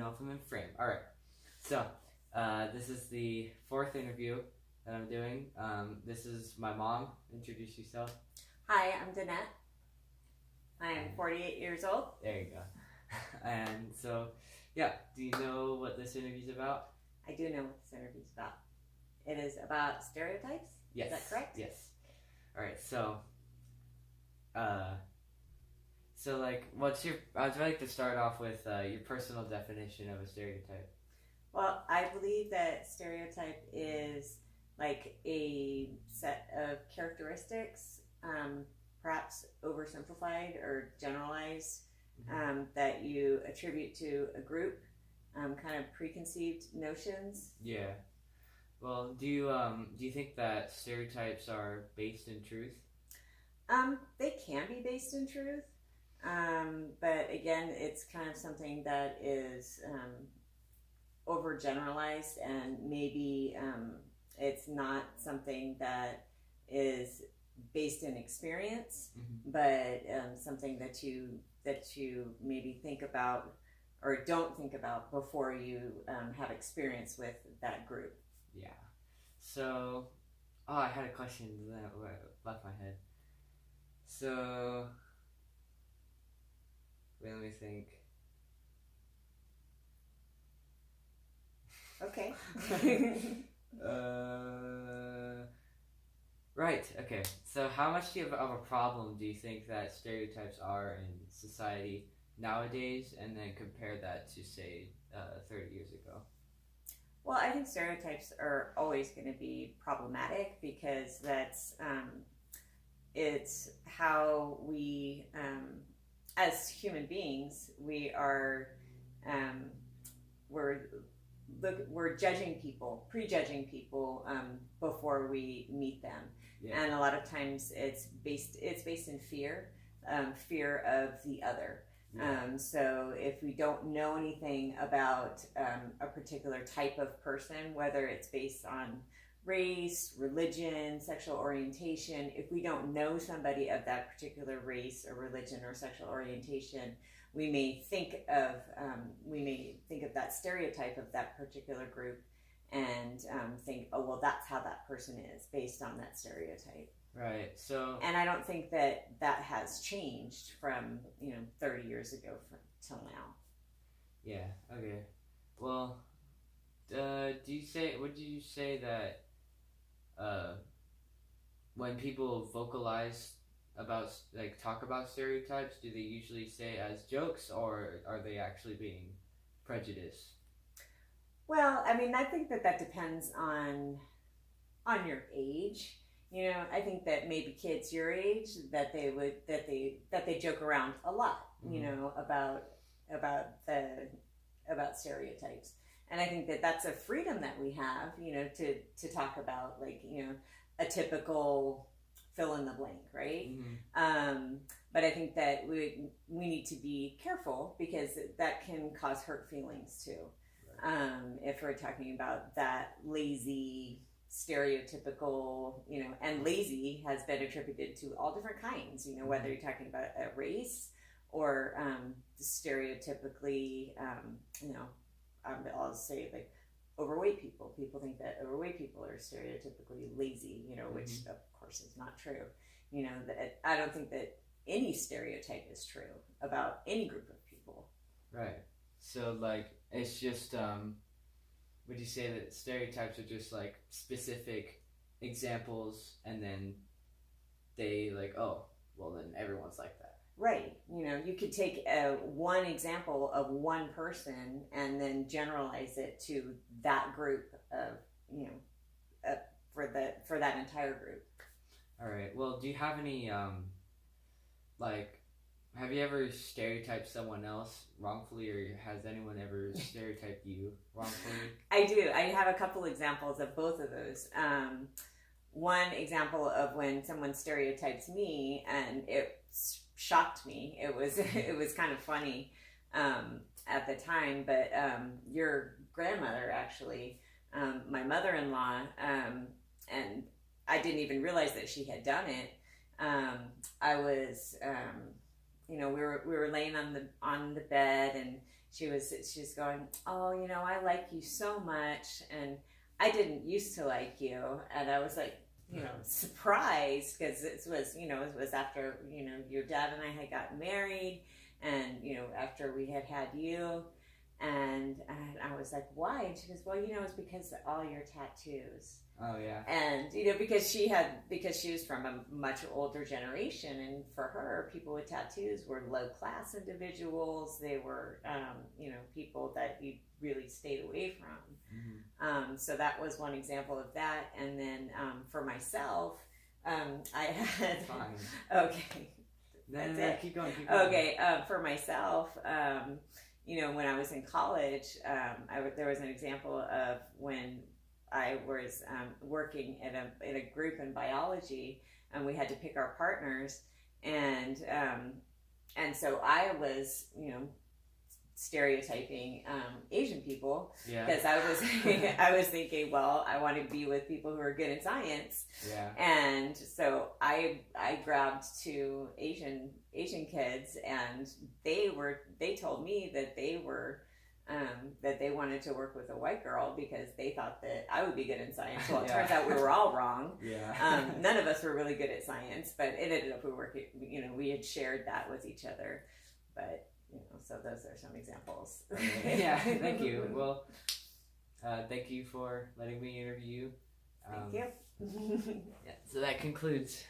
know if I'm in frame. All right. So, this is the fourth interview that I'm doing. This is my mom. Introduce yourself. Hi, I'm Danette. I am 48 years old. There you go. And so, yeah, do you know what this interview's about? I do know what this interview's about. It is about stereotypes. Yes. Is that correct? Yes. All right. So, like, I'd like to start off with your personal definition of a stereotype. Well, I believe that stereotype is like a set of characteristics, perhaps oversimplified or generalized, that you attribute to a group, kind of preconceived notions. Yeah. Well, do you think that stereotypes are based in truth? They can be based in truth, but again, it's kind of something that is overgeneralized, and maybe it's not something that is based in experience, but something that you maybe think about or don't think about before you have experience with that group. Yeah. So, I had a question that left my head. So, wait, let me think. Okay. Right. Okay. So, how much of a problem do you think that stereotypes are in society nowadays, and then compare that to, say, 30 years ago? Well, I think stereotypes are always going to be problematic because that's it's how we, as human beings, we are we're judging people, prejudging people before we meet them, and a lot of times it's based in fear, fear of the other. So if we don't know anything about a particular type of person, whether it's based on race, religion, sexual orientation, if we don't know somebody of that particular race or religion or sexual orientation, we may think of that stereotype of that particular group and think, oh, well, that's how that person is based on that stereotype. Right. So, and I don't think that has changed from 30 years ago till now. Yeah. Okay. Well, would you say that when people vocalize about, like, talk about stereotypes, do they usually say as jokes, or are they actually being prejudiced? Well, I mean, I think that depends on your age. I think that maybe kids your age that they joke around a lot, about stereotypes, and I think that that's a freedom that we have, to talk about, like, a typical fill in the blank, right? But I think that we need to be careful because that can cause hurt feelings too. Right. If we're talking about that lazy, stereotypical, and lazy has been attributed to all different kinds, whether you're talking about a race or stereotypically, I'll say, like, overweight people. People think that overweight people are stereotypically lazy, which of course is not true. That I don't think that any stereotype is true about any group of people. Right. So, like, it's just, would you say that stereotypes are just, like, specific examples, and then they, like, oh, well, then everyone's like that? Right. You could take one example of one person and then generalize it to that group of, for that entire group. All right. Well, do you have any, have you ever stereotyped someone else wrongfully, or has anyone ever stereotyped you wrongfully? I do. I have a couple examples of both of those. One example of when someone stereotypes me, and it shocked me. It was kind of funny at the time, but your grandmother, actually, my mother-in-law, and I didn't even realize that she had done it. I was we were laying on the bed, and she's going, oh, I like you so much, and I didn't used to like you. And I was like, surprised, because it was after, your dad and I had gotten married, and, after we had you. And I was like, why? And she goes, well, it's because of all your tattoos. Oh, yeah. And, because she was from a much older generation, and for her, people with tattoos were low-class individuals. They were, people that you really stayed away from. Mm-hmm. So that was one example of that. And then for myself, I had... Fine. Okay. No, keep going. Okay, for myself... when I was in college, there was an example of when I was working in a group in biology, and we had to pick our partners, and so I was, stereotyping Asian people, because I was thinking, well, I want to be with people who are good in science, and so I grabbed two Asian kids, and they told me that they wanted to work with a white girl because they thought that I would be good in science. Well, it turns out we were all wrong. None of us were really good at science, but it ended up we had shared that with each other, but. So those are some examples. Yeah, thank you. Well, thank you for letting me interview you. Thank you. So that concludes